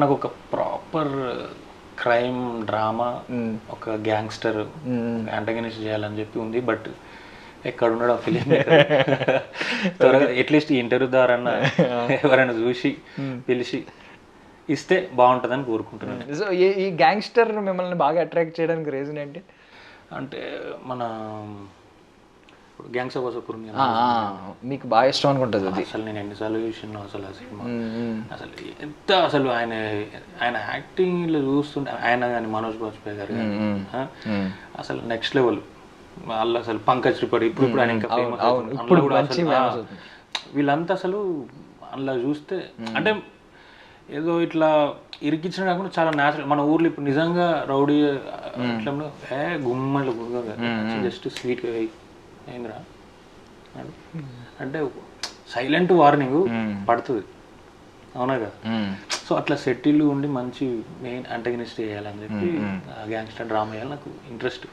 నాకు ఒక proper crime drama, ఒక గ్యాంగ్స్టర్ యాంటగనిస్ట్ చేయాలని చెప్పి ఉంది. బట్ ఎక్కడ ఉన్నాడు ఆ ఫిలిం త్వరగా అట్లీస్ట్ ఈ ఇంటర్వ్యూ ద్వారా ఎవరైనా చూసి పిలిచి ఇస్తే బాగుంటుందని కోరుకుంటున్నాను. సో ఈ గ్యాంగ్స్టర్ మిమ్మల్ని బాగా అట్రాక్ట్ చేయడానికి రీజన్ ఏంటి? అంటే మన గ్యాంగ్స్ ఆఫ్ వాసేపూర్ మీకు బాగా ఇష్టం అనుకుంటుంది అది. అసలు నేను ఎన్నిసార్లు చూసినా అసలు ఆ సినిమా అసలు ఎంత అసలు ఆయన యాక్టింగ్లో చూస్తుంటే ఆయన కానీ మనోజ్ బాజ్పేయి గారు కానీ అసలు నెక్స్ట్ లెవెల్. వాళ్ళు అసలు పంకజ్ త్రిపాఠి ఇప్పుడు ఆయన ఇంకా ఫేమస్. వీళ్ళంతా అసలు అందులో చూస్తే అంటే ఏదో ఇట్లా ఇరికించిన కాకుండా చాలా న్యాచురల్. మన ఊర్లో ఇప్పుడు నిజంగా రౌడీ ఇట్లా గుమ్మలు జస్ట్ స్వీట్గా ఏంద్రా అంటే సైలెంట్ వార్నింగ్ పడుతుంది, అవునా కదా. సో అట్లా సెటిల్ ఉండి మంచి మెయిన్ యాంటగనిస్ట్ చేయాలని చెప్పి గ్యాంగ్స్టర్ డ్రామా చేయాలి నాకు ఇంట్రెస్ట్.